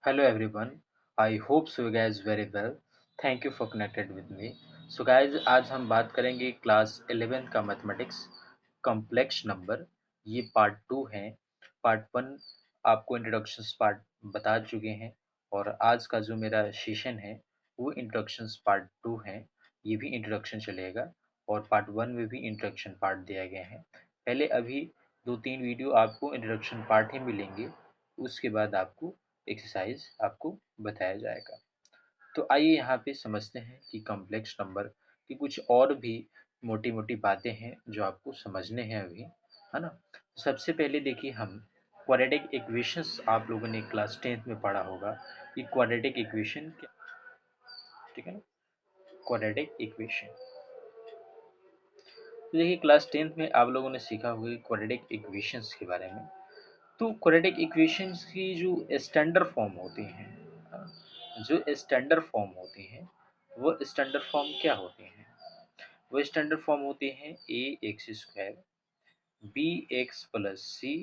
Hello everyone. I hope so you guys very well. Thank you for connected with me. So guys आज हम बात करेंगे class 11 का mathematics complex number. ये part 2 है। Part 1 आपको इंट्रोडक्शंस पार्ट बता चुके हैं और आज का जो मेरा सेशन है वो इंट्रोडक्शंस पार्ट 2 है। ये भी इंट्रोडक्शन चलेगा और पार्ट 1 में भी इंट्रोडक्शन पार्ट दिया गया है। पहले अभी 2-3 वीडियो आपको इंट्रोडक्शन पार्ट ही मिलेंगे, उसके बाद आपको एक्सरसाइज आपको बताया जाएगा। तो आइए यहाँ पे समझते हैं कि कॉम्प्लेक्स नंबर की कुछ और भी मोटी मोटी बातें हैं जो आपको समझने हैं अभी, है ना। सबसे पहले देखिए हम क्वाड्रेटिक इक्वेशंस आप लोगों ने क्लास 10th में पढ़ा होगा कि क्वाड्रेटिक इक्वेशन क्या, ठीक है ना। क्वाड्रेटिक इक्वेशन तो देखिए क्लास 10th में आप लोगों ने सीखा होगा क्वाड्रेटिक इक्वेशंस के बारे में। तो क्वाड्रेटिक इक्वेशंस की जो स्टैंडर्ड फॉर्म होती हैं, जो स्टैंडर्ड फॉर्म होती हैं वो स्टैंडर्ड फॉर्म क्या होती हैं? वो स्टैंडर्ड फॉर्म होती हैं a x square b x plus c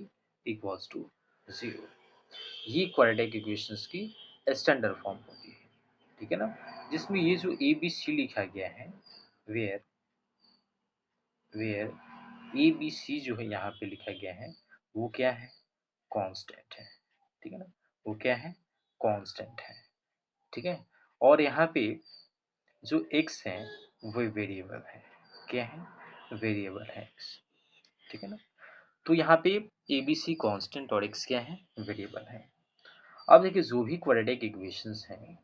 equals to 0। ये क्वाड्रेटिक इक्वेशंस की स्टैंडर्ड फॉर्म होती है, ठीक है ना। जिसमें ये जो ए बी सी लिखा गया है, where where A B C जो है यहाँ पे लिखा गया है वो क्या है? कांस्टेंट है, ठीक है ना। वो क्या है? कांस्टेंट है, ठीक है। और यहाँ पे जो x है वो वेरिएबल है। क्या है? वेरिएबल है x, ठीक है ना। तो यहाँ पे ए बी सी कॉन्स्टेंट और x क्या है? वेरिएबल है। अब देखिए जो भी क्वाड्रेटिक इक्वेशंस हैं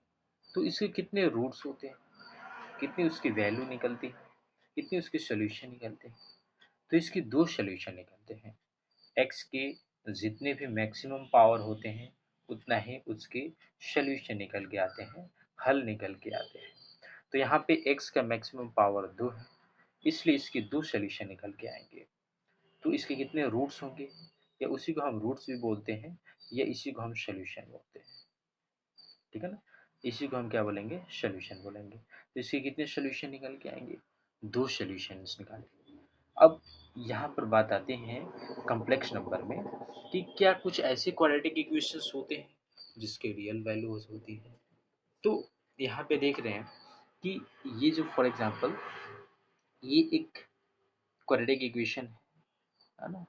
तो इसके कितने रूट्स होते हैं, कितनी उसकी वैल्यू निकलती है, कितने उसके सोल्यूशन निकलते हैं। तो इसके दो सोल्यूशन निकलते हैं। x के जितने भी मैक्सिमम पावर होते हैं उतना ही उसके सोल्यूशन निकल के आते हैं, हल निकल के आते हैं। तो यहाँ पे x का मैक्सिमम पावर 2 है, इसलिए इसके दो सोल्यूशन निकल के आएंगे। तो इसके कितने रूट्स होंगे, या उसी को हम रूट्स भी बोलते हैं या इसी को हम सोल्यूशन बोलते हैं, ठीक है ना। इसी को हम क्या बोलेंगे? सोल्यूशन बोलेंगे। तो इसके कितने सोल्यूशन निकल के आएंगे? दो सोल्यूशन निकालेंगे। अब यहाँ पर बात आते हैं कॉम्प्लेक्स नंबर में कि क्या कुछ ऐसे क्वाड्रेटिक इक्वेशंस होते हैं जिसके रियल वैल्यूज होती है। तो यहाँ पे देख रहे हैं कि ये जो फॉर एग्जांपल ये एक क्वाड्रेटिक इक्वेशन है ना।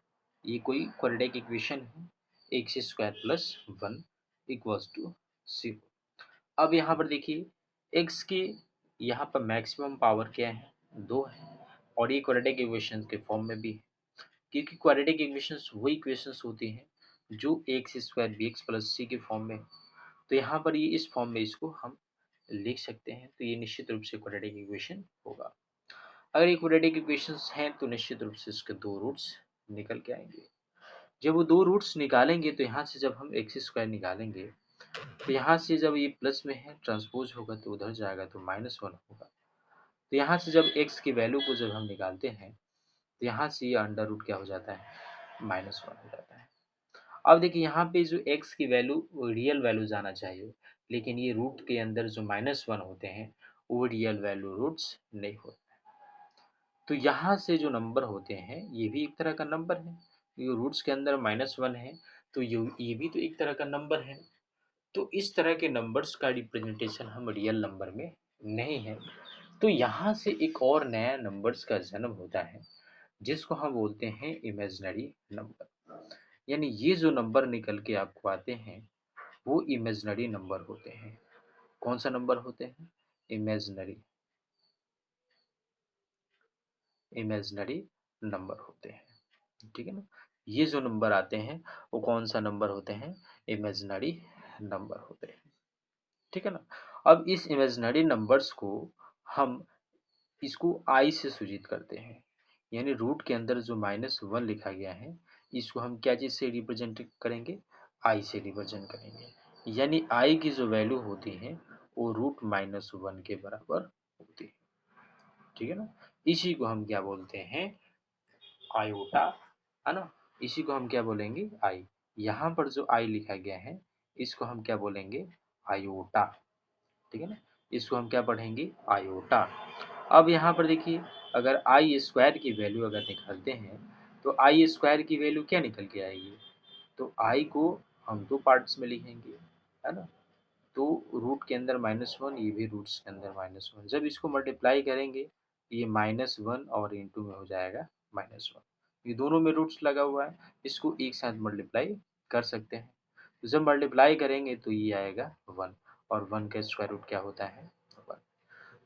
ये कोई क्वाड्रेटिक इक्वेशन है, x square plus 1 equals to 0। अब यहाँ पर देखिए एक्स के यहाँ पर मैक्सिमम पावर क्या है? 2 है। और ये क्वाड्रेटिक इक्वेशन के फॉर्म में भी है, क्योंकि क्वाड्रेटिक इक्वेशंस वही इक्वेशंस होती हैं जो x square b x plus c के फॉर्म में। तो यहाँ पर ये इस फॉर्म में इसको हम लिख सकते हैं, तो ये निश्चित रूप से क्वाड्रेटिक इक्वेशन होगा। अगर ये क्वाड्रेटिक इक्वेशंस हैं तो निश्चित रूप से इसके दो रूट्स निकल के आएंगे। जब वो दो रूट्स निकालेंगे तो यहाँ से जब हम एक्स स्क्वायर निकालेंगे तो यहाँ से जब ये प्लस में है ट्रांसपोज होगा तो उधर जाएगा तो -1 होगा। तो यहाँ से जब एक्स की वैल्यू को जब हम निकालते हैं तो यहाँ से ये अंडर रूट क्या हो जाता है? -1 हो जाता है। अब देखिए यहाँ पे जो x की वैल्यू रियल वैल्यू जाना चाहिए, लेकिन ये रूट के अंदर जो -1 होते हैं वो रियल वैल्यू रूट्स नहीं होते। तो यहाँ से जो नंबर होते हैं ये भी एक तरह का नंबर है, ये रूट्स के अंदर -1 है तो ये भी तो एक तरह का नंबर है। तो इस तरह के नंबर्स का रिप्रेजेंटेशन हम रियल नंबर में नहीं है। तो यहाँ से एक और नया नंबर्स का जन्म होता है जिसको हम बोलते हैं इमेजिनरी नंबर। यानी ये जो नंबर निकल के आपको आते हैं वो इमेजिनरी नंबर होते हैं। कौन सा नंबर होते हैं? इमेजिनरी इमेजिनरी नंबर होते हैं, ठीक है ना। ये जो नंबर आते हैं वो कौन सा नंबर होते हैं? इमेजिनरी नंबर होते हैं, ठीक है ना। अब इस इमेजिनरी नंबर्स को हम इसको आई से सूचित करते हैं। यानी रूट के अंदर जो -1 लिखा गया है इसको हम क्या चीज़ से रिप्रेजेंट करेंगे? आई से रिप्रेजेंट करेंगे। यानी आई की जो वैल्यू होती है वो √-1 के बराबर होती है, ठीक है ना। इसी को हम क्या बोलते हैं? आयोटा, है ना। इसी को हम क्या बोलेंगे? आई। यहाँ पर जो आई लिखा गया है इसको हम क्या बोलेंगे? आयोटा, ठीक है ना। इसको हम क्या पढ़ेंगे? आयोटा। अब यहाँ पर देखिए अगर आई स्क्वायर की वैल्यू अगर निकालते हैं तो आई स्क्वायर की वैल्यू क्या निकल के आएगी? तो आई को हम दो पार्ट्स में लिखेंगे, है ना। तो रूट के अंदर -1, ये भी रूट्स के अंदर -1। जब इसको मल्टीप्लाई करेंगे ये -1 और इंटू में हो जाएगा -1। ये दोनों में रूट्स लगा हुआ है, इसको एक साथ मल्टीप्लाई कर सकते हैं। तो जब मल्टीप्लाई करेंगे तो ये आएगा 1, और 1 का स्क्वायर रूट क्या होता है 1।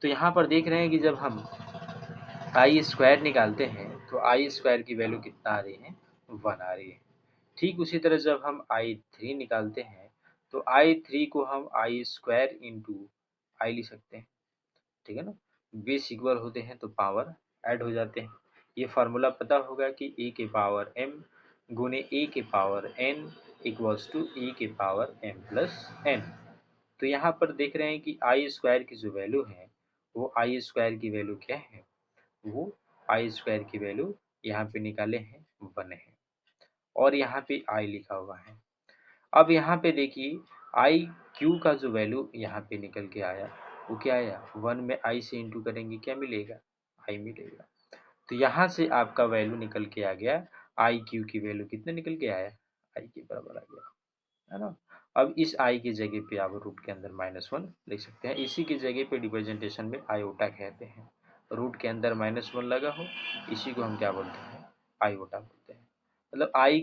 तो यहाँ पर देख रहे हैं कि जब हम आई स्क्वायर निकालते हैं तो आई स्क्वायर की वैल्यू कितना आ रही है 1 आ रही है। ठीक उसी तरह जब हम i3 निकालते हैं तो i3 को हम आई स्क्वायर इंटू आई लिख सकते हैं, ठीक है ना। बेस इक्वल होते हैं तो पावर ऐड हो जाते हैं। ये फार्मूला पता होगा कि ए के पावर m गुने ए के पावर n इक्वल्स टू ए के पावर m प्लस n। तो यहाँ पर देख रहे हैं कि आई स्क्वायर की जो वैल्यू है वो आई स्क्वायर की वैल्यू क्या है, वो आई स्क्वायर की वैल्यू यहाँ पे निकाले हैं 1 है, और यहाँ पे आई लिखा हुआ है। अब यहाँ पे देखिए आई क्यू का जो वैल्यू यहाँ पे निकल के आया वो क्या आया 1 में आई से इंटू करेंगे क्या मिलेगा आई मिलेगा। तो यहाँ से आपका वैल्यू निकल के आ गया, आई क्यू की वैल्यू कितने निकल के आया आई के बराबर आ गया, है ना। अब इस आई की जगह पे आप रूट के अंदर -1 लिख सकते हैं। इसी की जगह पे रिप्रेजेंटेशन में आयोटा कहते हैं। रूट के अंदर -1 लगा हो इसी को हम क्या बोलते हैं आयोटा बोलते हैं। मतलब आई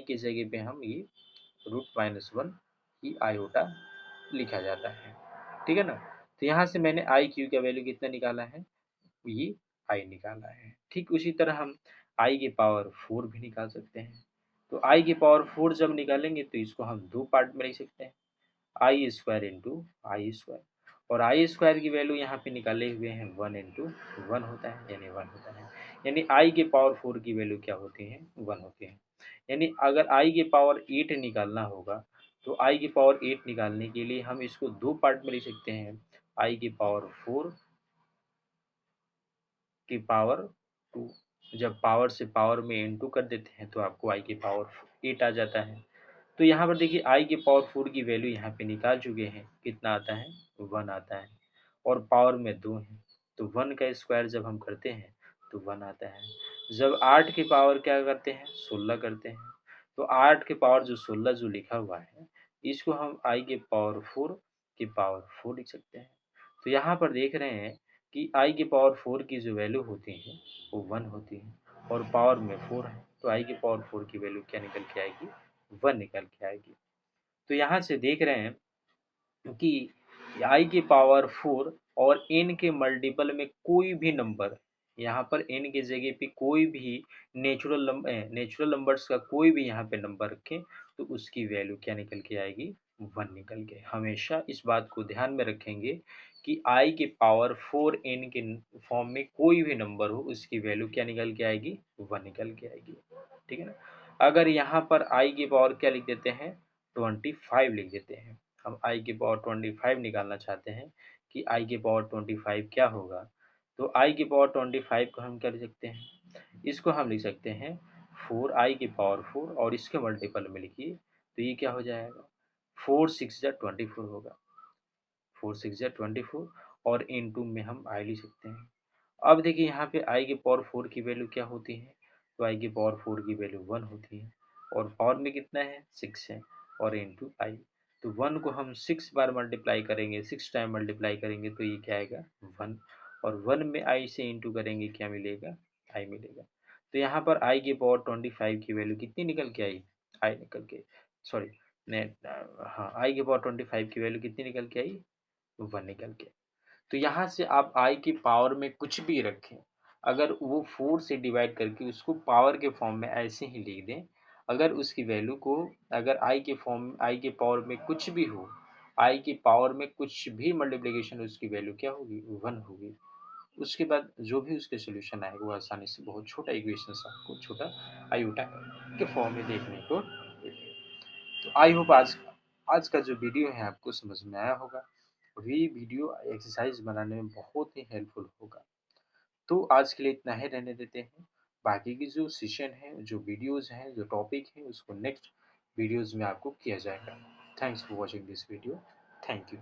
की जगह पे हम ये √-1 की आयोटा लिखा जाता है, ठीक है ना। तो यहाँ से मैंने आई क्यू का वैल्यू कितना निकाला है, ये आई निकाला है। ठीक उसी तरह हम आई की पावर 4 भी निकाल सकते हैं। तो आई की पावर 4 जब निकालेंगे तो इसको हम दो पार्ट में लिख सकते हैं, आई स्क्वायर इंटू आई स्क्वायर। और आई स्क्वायर की वैल्यू यहाँ पे निकाले हुए हैं 1 इंटू 1 होता है, यानी 1 होता है। यानी आई के पावर 4 की वैल्यू क्या होती है 1 होती है। यानी अगर आई के पावर 8 निकालना होगा तो आई की पावर 8 निकालने के लिए हम इसको दो पार्ट में लिख सकते हैं, आई की पावर 4 की पावर 2। जब पावर से पावर में इनटू कर देते हैं तो आपको आई की पावर 8 आ जाता है। तो यहाँ पर देखिए आई के पावर 4 की वैल्यू यहाँ पे निकाल चुके हैं, कितना आता है 1 आता है, और पावर में 2 है तो 1 का स्क्वायर जब हम करते हैं तो 1 आता है। जब 8 की पावर क्या करते हैं 16 करते हैं, तो 8 के पावर जो 16 जो लिखा हुआ है इसको हम आई के पावर 4 की पावर 4 लिख सकते हैं। तो यहाँ पर देख रहे हैं कि आई की पावर 4 की जो वैल्यू होती है वो 1 होती है, और पावर में 4 है तो आई की पावर 4 की वैल्यू क्या निकल के आएगी 1 निकल के आएगी। तो यहाँ से देख रहे हैं कि आई की पावर 4 और n के मल्टीपल में कोई भी नंबर, यहाँ पर n की जगह पे कोई भी नेचुरल नंबर्स का कोई भी यहाँ पे नंबर रखें तो उसकी वैल्यू क्या निकल के आएगी 1 निकल के। हमेशा इस बात को ध्यान में रखेंगे कि आई के पावर 4 n के फॉर्म में कोई भी नंबर हो उसकी वैल्यू क्या निकल के आएगी 1 निकल के आएगी, ठीक है ना। अगर यहाँ पर आई की पावर क्या लिख देते हैं 25 लिख देते हैं, हम आई की पावर 25 निकालना चाहते हैं कि आई की पावर 25 क्या होगा, तो आई की पावर 25 को हम क्या लिख सकते हैं, इसको हम लिख सकते हैं 4 आई की पावर 4 और इसके मल्टीपल में लिखिए तो ये क्या हो जाएगा 4 6 जा 24 होगा, 4 6 जा 24, और इनटू में हम आई लिख सकते हैं। अब देखिए यहाँ पे आई की पावर 4 की वैल्यू क्या होती है, तो आई की पावर 4 की वैल्यू 1 होती है, और पावर में कितना है 6 है, और इंटू आई। तो 1 को हम 6 बार मल्टीप्लाई करेंगे, 6 टाइम मल्टीप्लाई करेंगे तो ये क्या आएगा 1, और 1 में आई से इंटू करेंगे क्या मिलेगा आई मिलेगा। तो यहाँ पर आई की पावर 25 की वैल्यू कितनी निकल के आई आई निकल के सॉरी हाँ आई की पावर 25 की वैल्यू कितनी निकल के आई 1 निकल के। तो यहाँ से आप आई की पावर में कुछ भी रखें, अगर वो 4 से डिवाइड करके उसको पावर के फॉर्म में ऐसे ही लिख दें, अगर उसकी वैल्यू को अगर आई के पावर में कुछ भी हो, आई की पावर में कुछ भी मल्टीप्लिकेशन उसकी वैल्यू क्या होगी 1 होगी। उसके बाद जो भी उसके सोल्यूशन आएगा वो आसानी से बहुत छोटा इक्वेशन आपको छोटा आयोटा के फॉर्म में देखने को मिलेगा। तो आई होप आज का जो वीडियो है आपको समझ में आया होगा, वही वीडियो एक्सरसाइज बनाने में बहुत ही हेल्पफुल होगा। तो आज के लिए इतना ही रहने देते हैं, बाकी की जो सेशन है जो वीडियोस हैं जो टॉपिक है उसको नेक्स्ट वीडियोस में आपको किया जाएगा। Thanks for watching this video, thank you.